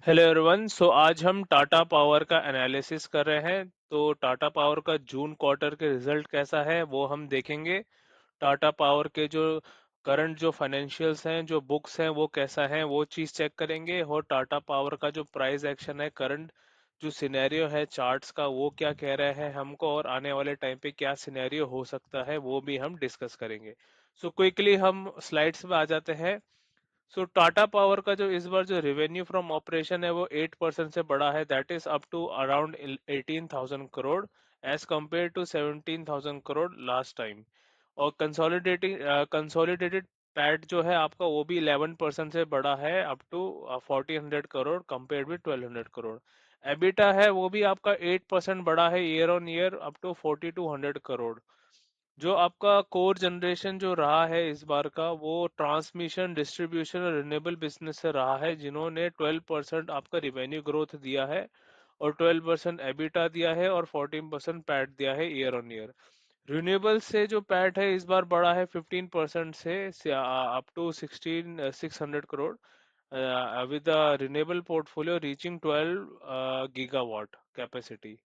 Hello everyone. आज हम Tata power का एनालिसिस कर रहे हैं। तो टाटा पावर का जून क्वार्टर के रिजल्ट कैसा है वो हम देखेंगे। टाटा पावर के जो करंट जो फाइनेंशियल्स हैं, जो बुक्स हैं, वो कैसा है वो चीज़ चेक करेंगे। और टाटा पावर का जो प्राइस एक्शन है, करंट जो सिनेरियो है चार्ट्स का, वो क्या कह रहा है हमको, और आने वाले टाइम पे क्या सिनेरियो हो सकता है वो भी हम डिस्कस करेंगे। क्विकली हम स्लाइड्स में आ जाते हैं। टाटा पावर का जो इस बार जो रेवेन्यू फ्रॉम ऑपरेशन है वो 8% से बढ़ा है, that is up to around 18,000 crore as compare to 17,000 crore last time. और कंसोलिडेटेड पैट जो है आपका वो भी 11% से बढ़ा है up to 1,400 crore compare with 1,200 crore. EBITDA है वो भी आपका 8% बढ़ा है year on year up to 4,200 crore. जो आपका कोर जनरेशन जो रहा है इस बार का, वो ट्रांसमिशन, डिस्ट्रीब्यूशन और रिन्यूएबल बिजनेस से रहा है, जिन्होंने 12% आपका रिवेन्यू ग्रोथ दिया है और 12% एबिटा दिया है और 14% पैट दिया है ईयर ऑन ईयर। रिन्यूएबल से जो पैट है इस बार बढ़ा है 15% से up to 16,600 crore, with renewable portfolio reaching 12 gigawatt capacity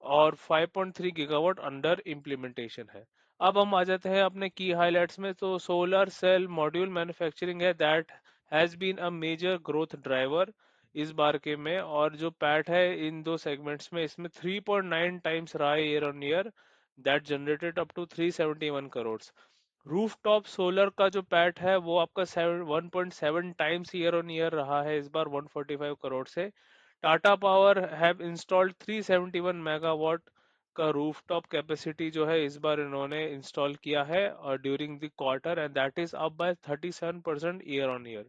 और 5.3 गीगावाट अंडर इम्प्लीमेंटेशन है। अब हम आ जाते हैं अपने की हाइलाइट्स में। तो सोलर सेल मॉड्यूल मैन्युफैक्चरिंग है, that has been a major growth driver इस बार के में। और जो पैट है इन दो सेगमेंट्स में, इसमें 3.9 टाइम्स रहा है year on year, that generated up to 371 crore. Rooftop solar का जो पैट है वो आपका 1.7 टाइम्स ईयर ऑन ईयर रहा है इस बार, 145 करोड़ से। Tata power have installed 371 megawatt का रूफटॉप कैपेसिटी जो है इस बार इन्होंने इंस्टॉल किया है और during the quarter, and that is up by 37% year on year.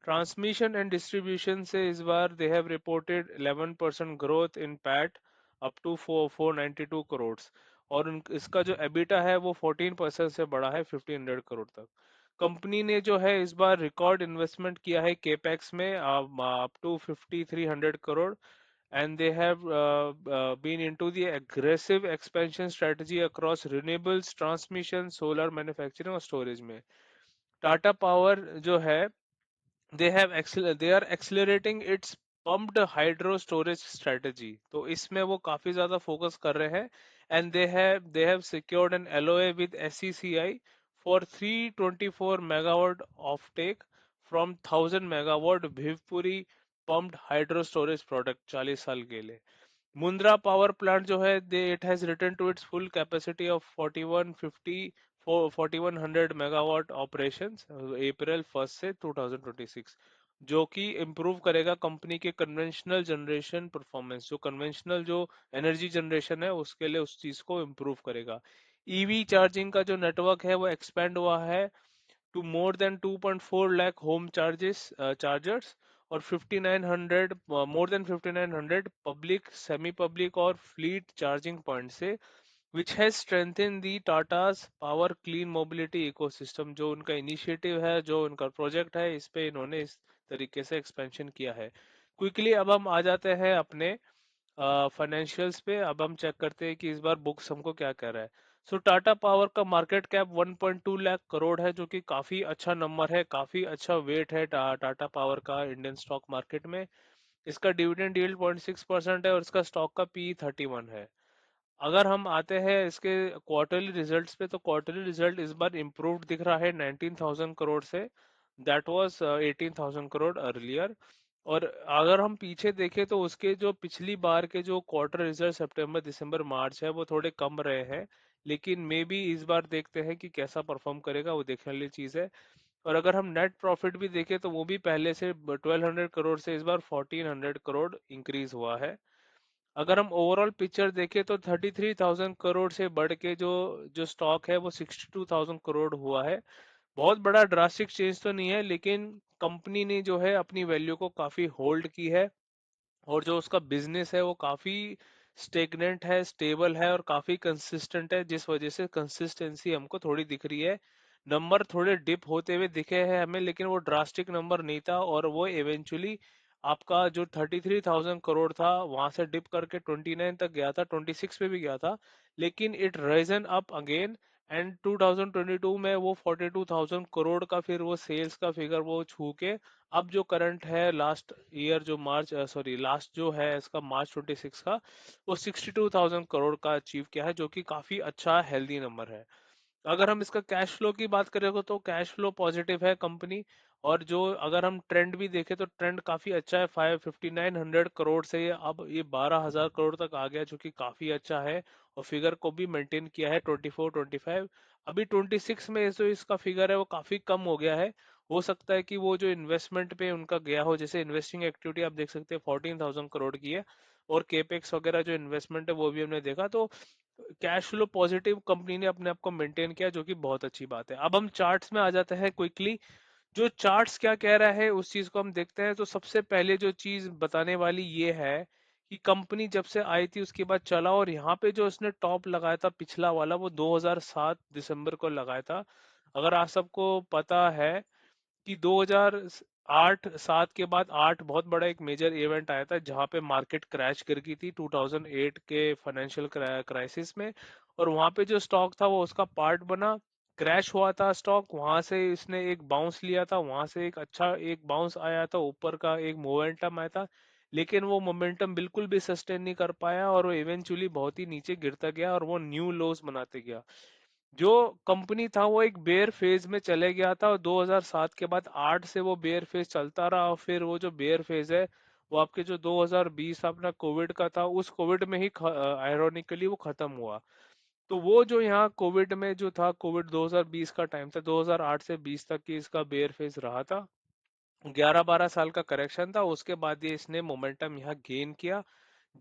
Transmission and distribution से इस बार they have reported 11% growth in PAT up to 492 crore. और इसका जो एबिटा है वो 14% से बढ़ा है 1,500 करोड़ तक। कंपनी ने जो है इस बार रिकॉर्ड इन्वेस्टमेंट किया है केपेक्स में up to 5,300 crore, and they have been into the aggressive expansion strategy across renewables, transmission, solar manufacturing और storage में। टाटा पावर जो है, they are accelerating its pumped hydro storage strategy। तो इसमें वो काफी ज्यादा फोकस कर रहे हैं। And they have secured an LOA with SCCI for 324 megawatt offtake from 1,000 megawatt Bhivpuri pumped hydro storage product 40 साल के लिए। मुंद्रा पावर प्लांट जो है, they it has return to its full capacity of 4100 megawatt operations April 1 से 2026, जो कि improve करेगा company के कन्वेंशनल जनरेशन परफॉर्मेंस। जो कन्वेंशनल जो एनर्जी जनरेशन है उसके लिए उस चीज को इम्प्रूव करेगा। ईवी चार्जिंग का जो नेटवर्क है वो एक्सपेंड हुआ है to more than 2.4 lakh home chargers और 5900 more than 5900 public, semi public और fleet charging points से, which has strengthened the Tata's power clean mobility ecosystem। जो उनका इनिशिएटिव है, जो उनका प्रोजेक्ट है, इस पे इन्होंने इस तरीके से एक्सपेंशन किया है। क्विकली अब हम आ जाते हैं अपने फाइनेंशियल्स पे। अब हम चेक करते हैं कि इस बार बुक्स हमको क्या कह रहा है। टाटा पावर का मार्केट कैप 1.2 लाख करोड़ है, जो कि काफी अच्छा नंबर है, काफी अच्छा वेट है टाटा पावर का इंडियन स्टॉक मार्केट में। इसका डिविडेंड यील्ड 0.6% है और इसका स्टॉक का पी 31 है। अगर हम आते हैं इसके क्वार्टरली रिजल्ट्स पे, तो क्वार्टरली रिजल्ट इस बार इम्प्रूव्ड दिख रहा है 19,000 करोड़ से, दैट वाज 18,000 करोड़ अर्लियर। और अगर हम पीछे देखें तो उसके जो पिछली बार के जो क्वार्टर रिजल्ट सितंबर, दिसंबर, मार्च है वो थोड़े कम रहे हैं। लेकिन मे बी इस बार देखते हैं कि कैसा परफॉर्म करेगा, वो देखने वाली चीज है। और अगर हम नेट प्रॉफिट भी देखें तो वो भी पहले से 1,200 करोड़ से इस बार 1,400 करोड़ इंक्रीज हुआ है। अगर हम ओवरऑल पिक्चर देखें तो 33,000 करोड़ से बढ़ के जो जो स्टॉक है वो 62,000 करोड़ हुआ है। बहुत बड़ा ड्रास्टिक चेंज तो नहीं है, लेकिन कंपनी ने जो है अपनी वैल्यू को काफी होल्ड की है। और जो उसका बिजनेस है वो काफी स्टेगनेंट है, स्टेबल है और काफी कंसिस्टेंट है, जिस वजह से कंसिस्टेंसी हमको थोड़ी दिख रही है। नंबर थोड़े डिप होते हुए दिखे हैं हमें, लेकिन वो ड्रास्टिक नंबर नहीं था, और वो इवेंचुअली आपका जो 33,000 करोड़ था वहां से डिप करके 29 तक गया था, 26 पे भी गया था, लेकिन it Ryzen up again and 2022 में वो 42,000 करोड़ का फिर वो सेल्स का फिगर वो छू के अब जो करंट है लास्ट ईयर जो मार्च सॉरी लास्ट जो है इसका मार्च 26 का वो 62,000 करोड़ का अचीव किया है, जो कि काफी अच्छा हेल्दी नंबर है। अगर हम इसका कैश फ्लो की बात करें तो कैश फ्लो पॉजिटिव है कंपनी। और जो अगर हम ट्रेंड भी देखें तो ट्रेंड काफी अच्छा है, 55900 करोड़ से ये अब ये 12,000 करोड़ तक आ गया, जो कि काफी अच्छा है। और फिगर को भी मेंटेन किया है 24 25। अभी 26 में जो इसका फिगर है वो काफी कम हो गया है। हो सकता है कि वो जो इन्वेस्टमेंट पे उनका गया हो, जैसे इन्वेस्टिंग एक्टिविटी आप देख सकते हैं 14,000 करोड़ की है। और केपेक्स वगैरह जो इन्वेस्टमेंट है वो भी हमने देखा, तो कैश फ्लो पॉजिटिव कंपनी ने अपने आप को मेंटेन किया, जो कि बहुत अच्छी बात है। अब हम चार्ट्स में आ जाते हैं क्विकली। जो चार्ट्स क्या कह रहा है उस चीज को हम देखते हैं। तो सबसे पहले जो चीज बताने वाली ये है कि कंपनी जब से आई थी उसके बाद चला, और यहाँ पे जो उसने टॉप लगाया था पिछला वाला वो 2007 दिसंबर को लगाया था। अगर आप सबको पता है कि 2008 7 के बाद 8 बहुत बड़ा एक मेजर इवेंट आया था जहां पे मार्केट क्रैश कर गई थी 2008 के फाइनेंशियल क्राइसिस में। और वहां पे जो स्टॉक था वो उसका पार्ट बना, क्रैश हुआ था स्टॉक, वहां से इसने एक बाउंस लिया था, वहां से एक अच्छा एक बाउंस आया था, ऊपर का एक मोमेंटम आया था। लेकिन वो मोमेंटम बिल्कुल भी सस्टेन नहीं कर पाया और वो इवेंचुअली बहुत ही नीचे गिरता गया और वो न्यू लोज बनाते गया। जो कंपनी था वो एक बेयर फेज में चले गया था, और 2007 के बाद 8 से वो बेयर फेज चलता रहा। और फिर वो जो बेयर फेज है वो आपके जो 2020 अपना कोविड का था, उस कोविड में ही आयरोनिकली वो खत्म हुआ। तो वो जो यहाँ कोविड में जो था, कोविड 2020 का टाइम था, 2008 से 20 तक की इसका बेयर फेज रहा था। 11 12 साल का करेक्शन था, उसके बाद ये इसने मोमेंटम यहाँ गेन किया।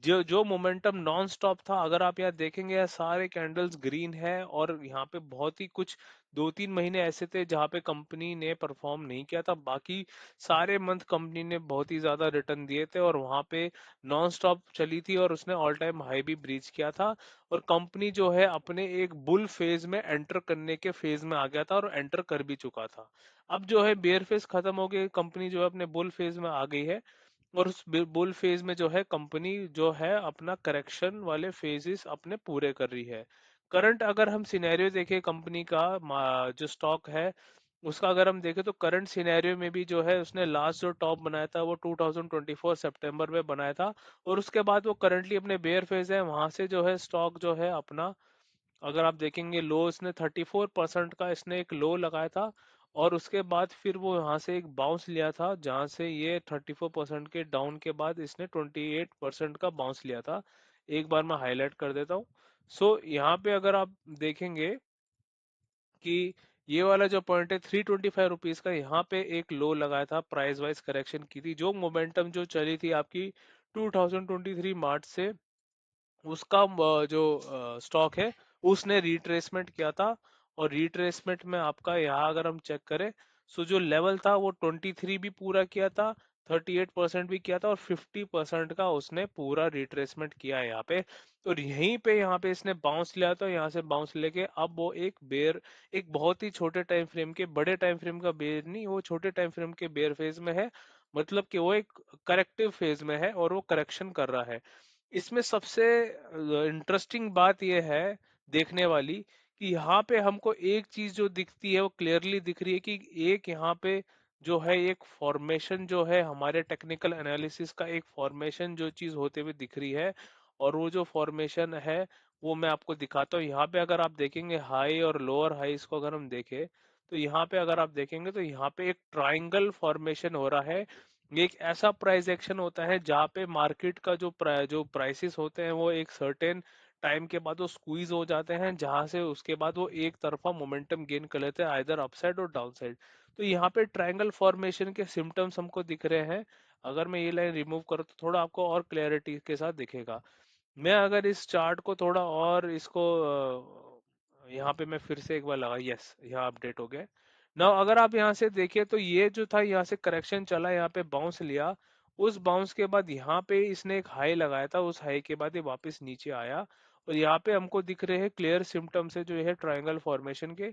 जो जो मोमेंटम नॉन स्टॉप था, अगर आप यहाँ देखेंगे ये सारे कैंडल्स ग्रीन है। और यहाँ पे बहुत ही कुछ 2 3 महीने ऐसे थे जहाँ पे कंपनी ने परफॉर्म नहीं किया था, बाकी सारे मंथ कंपनी ने बहुत ही ज्यादा रिटर्न दिए थे और वहाँ पे नॉन स्टॉप चली थी और उसने ऑल टाइम हाई भी ब्रीच किया था। और कंपनी जो है अपने एक बुल फेज में एंटर करने के फेज में आ गया था और एंटर कर भी चुका था। अब जो है बेयर फेज खत्म हो गई, कंपनी जो है अपने बुल फेज में आ गई है। और उस बुल फेज में जो है कंपनी जो है अपना करेक्शन वाले फेजेस अपने पूरे कर रही है। करंट अगर हम सिनेरियो देखें कंपनी का जो स्टॉक है उसका अगर हम देखें, तो करंट सिनेरियो में भी जो है उसने लास्ट जो टॉप बनाया था वो 2024 सितंबर में बनाया था। और उसके बाद वो करंटली अपने बेयर फेज है, वहां से जो है स्टॉक जो है अपना, अगर आप देखेंगे लो इसने 34% का इसने एक लो लगाया था। और उसके बाद फिर वो यहाँ से एक बाउंस लिया था जहाँ से ये 34% के डाउन के बाद इसने 28% का बाउंस लिया था। एक बार मैं हाईलाइट कर देता हूँ। सो यहाँ पे अगर आप देखेंगे कि ये वाला जो पॉइंट है 325 रुपीज का, यहाँ पे एक लो लगाया था, प्राइस वाइज करेक्शन की थी, जो मोमेंटम जो चली थी आपकी 2023 मार्च से, उसका जो स्टॉक है उसने रिट्रेसमेंट किया था। और रिट्रेसमेंट में आपका यहाँ अगर हम चेक करें, सो जो लेवल था वो 23 भी पूरा किया था, 38% भी किया था, और 50% का उसने पूरा रिट्रेसमेंट किया है यहाँ पे। तो यहाँ पे इसने बाउंस लिया था, यहाँ से बाउंस लेके अब वो एक बेयर, एक बहुत ही छोटे टाइम फ्रेम के, बड़े टाइम फ्रेम का बेयर नहीं, वो छोटे टाइम फ्रेम के बेयर फेज में है। मतलब कि वो एक करेक्टिव फेज में है और वो करेक्शन कर रहा है। इसमें सबसे इंटरेस्टिंग बात यह है देखने वाली, कि यहाँ पे हमको एक चीज जो दिखती है वो क्लियरली दिख रही है कि एक यहाँ पे जो है एक फॉर्मेशन जो है हमारे टेक्निकल एनालिसिस का एक फॉर्मेशन जो चीज होते हुए दिख रही है। और वो जो फॉर्मेशन है वो मैं आपको दिखाता हूँ। यहाँ पे अगर आप देखेंगे हाई और लोअर हाईस को अगर हम देखें, तो यहाँ पे अगर आप देखेंगे तो यहाँ पे एक ट्राइंगल फॉर्मेशन हो रहा है। ये एक ऐसा प्राइस एक्शन होता है जहाँ पे मार्केट का जो प्राइसेस होते हैं वो एक सर्टेन टाइम के बाद वो स्क्वीज हो जाते हैं, जहां से उसके बाद वो एक तरफा मोमेंटम गेन कर लेते हैं, आइदर अपसाइड और डाउनसाइड। तो यहाँ पे ट्रायंगल फॉर्मेशन के सिम्टम्स हमको दिख रहे हैं। अगर मैं ये लाइन रिमूव करूँ तो थोड़ा आपको और क्लैरिटी के साथ दिखेगा। मैं अगर इस चार्ट को थोड़ा और इसको यहाँ पे मैं फिर से एक बार लगा, यस यहाँ अपडेट हो गया। ना अगर आप यहाँ से देखिए तो ये जो था यहाँ से करेक्शन चला, यहाँ पे बाउंस लिया, उस बाउंस के बाद यहाँ पे इसने एक हाई लगाया था, उस हाई के बाद ये वापस नीचे आया। और यहाँ पे हमको दिख रहे हैं क्लियर सिम्टम्स है जो है ट्रायंगल फॉर्मेशन के।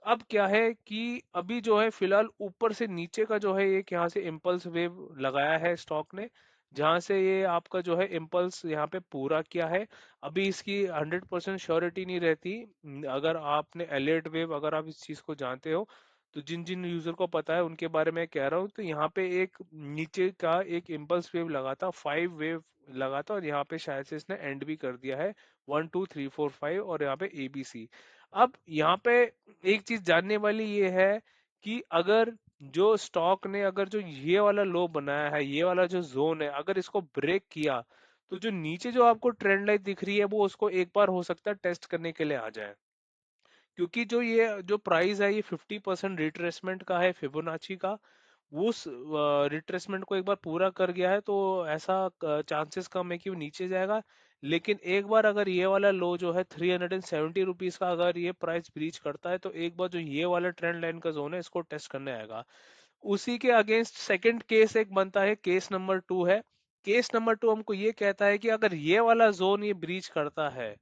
अब क्या है कि अभी जो है फिलहाल ऊपर से नीचे का जो है एक यहाँ से इम्पल्स वेव लगाया है स्टॉक ने, जहां से ये आपका जो है इम्पल्स यहाँ पे पूरा किया है। अभी इसकी 100% श्योरिटी नहीं रहती। अगर आपने एलियट वेव, अगर आप इस चीज को जानते हो, तो जिन जिन यूजर को पता है उनके बारे में कह रहा हूँ, तो यहाँ पे एक नीचे का एक इम्पल्स वेव लगा था, 5 वेव लगा था, और यहाँ पे शायद से इसने एंड भी कर दिया है, 1 2 3 4 5, और यहाँ पे ABC। अब यहाँ पे एक चीज जानने वाली ये है कि अगर जो स्टॉक ने, अगर जो ये वाला लो बनाया है, ये वाला जो जोन है, अगर इसको ब्रेक किया, तो जो नीचे जो आपको ट्रेंड लाइन दिख रही है वो उसको एक बार हो सकता है टेस्ट करने के लिए आ जाए। क्योंकि जो ये जो प्राइस है ये 50% रिट्रेसमेंट का है फिबोनाची का। उस रिट्रेसमेंट को एक बार पूरा कर गया है तो ऐसा चांसेस कम है कि वो नीचे जाएगा। लेकिन एक बार अगर ये वाला लो जो है 370 रुपीज का, अगर ये प्राइस ब्रीच करता है, तो एक बार जो ये वाला ट्रेंड लाइन का जोन है इसको टेस्ट करने आएगा। उसी के अगेंस्ट सेकंड केस एक बनता है, केस नंबर 2 है। केस नंबर 2 हमको ये कहता है कि अगर ये वाला जोन ये ब्रीच करता है,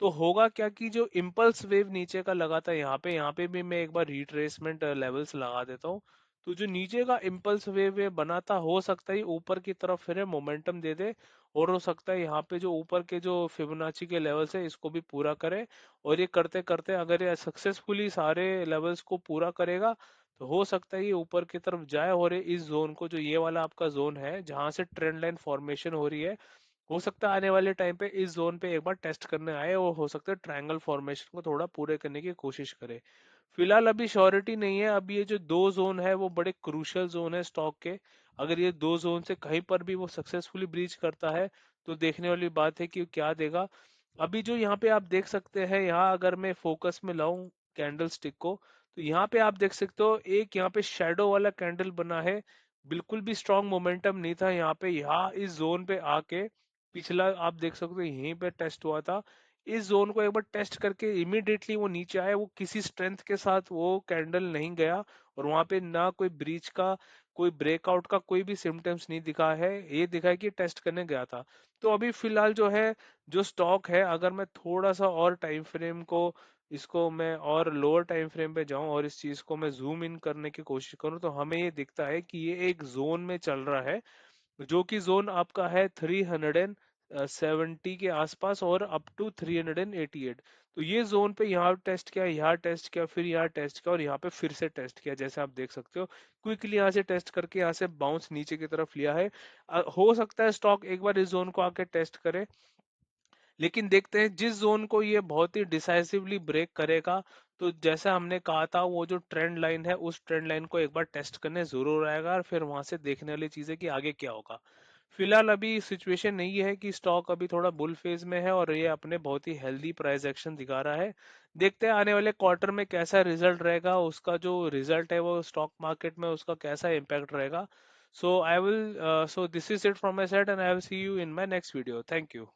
तो होगा क्या कि जो इम्पल्स वेव नीचे का लगा था यहाँ पे भी मैं एक बार रिट्रेसमेंट लेवल्स लगा देता हूँ। तो जो नीचे का इम्पल्स वेव ये बना था, हो सकता है ऊपर की तरफ फिर मोमेंटम दे दे, और हो सकता है यहाँ पे जो ऊपर के जो फिबोनाची के लेवल्स है इसको भी पूरा करे। और ये करते करते अगर ये सक्सेसफुली सारे लेवल्स को पूरा करेगा, तो हो सकता है ये ऊपर की तरफ जाए, और ये इस जोन को, जो ये वाला आपका जोन है जहां से ट्रेंड लाइन फॉर्मेशन हो रही है, हो सकता है आने वाले टाइम पे इस जोन पे एक बार टेस्ट करने आए, और हो सकता है ट्रायंगल फॉर्मेशन को थोड़ा पूरे करने की कोशिश करे। फिलहाल अभी श्योरिटी नहीं है। अब ये जो दो जोन है वो बड़े क्रूशियल जोन है स्टॉक के। अगर ये दो जोन से कहीं पर भी वो सक्सेसफुली ब्रीच करता है, तो देखने वाली बात है कि क्या देगा। अभी जो यहाँ पे आप देख सकते हैं, यहाँ अगर मैं फोकस में लाऊं कैंडल स्टिक को, तो यहाँ पे आप देख सकते हो एक यहाँ पे शेडो वाला कैंडल बना है। बिल्कुल भी स्ट्रॉन्ग मोमेंटम नहीं था यहाँ पे। यहाँ इस जोन पे आके पिछला आप देख सकते हो यहीं पे टेस्ट हुआ था। इस जोन को एक बार टेस्ट करके इमीडिएटली वो नीचे आए, वो किसी स्ट्रेंथ के साथ वो कैंडल नहीं गया, और वहां पे ना कोई ब्रीच का, कोई ब्रेकआउट का कोई भी सिम्टम्स नहीं दिखा है। ये दिखा है कि टेस्ट करने गया था। तो अभी फिलहाल जो है, जो स्टॉक है, अगर मैं थोड़ा सा और टाइम फ्रेम को, इसको मैं और लोअर टाइम फ्रेम पे जाऊं और इस चीज को मैं जूम इन करने की कोशिश करूं, तो हमें ये दिखता है कि ये एक जोन में चल रहा है, जो कि जोन आपका है 370 के आसपास और अप टू 388। तो ये जोन पे यहाँ टेस्ट किया, यहाँ टेस्ट किया, फिर यहाँ टेस्ट किया, और यहाँ पे फिर से टेस्ट किया, जैसे आप देख सकते हो। क्विकली यहाँ से टेस्ट करके यहाँ से बाउंस नीचे की तरफ लिया है। हो सकता है स्टॉक एक बार इस जोन को आके टेस्ट करे, लेकिन देखते हैं जिस जोन को ये बहुत ही डिसाइसिवली ब्रेक करेगा, तो जैसा हमने कहा था, वो जो ट्रेंड लाइन है उस ट्रेंड लाइन को एक बार टेस्ट करने जरूर आएगा, और फिर वहां से देखने वाली चीज है कि आगे क्या होगा। फिलहाल अभी सिचुएशन नहीं है कि स्टॉक अभी थोड़ा बुल फेज में है, और ये अपने बहुत ही हेल्दी प्राइस एक्शन दिखा रहा है। देखते हैं आने वाले क्वार्टर में कैसा रिजल्ट रहेगा, उसका जो रिजल्ट है वो स्टॉक मार्केट में उसका कैसा इम्पैक्ट रहेगा। So I will, so this is it from my side, and I will see you in my next video. Thank you.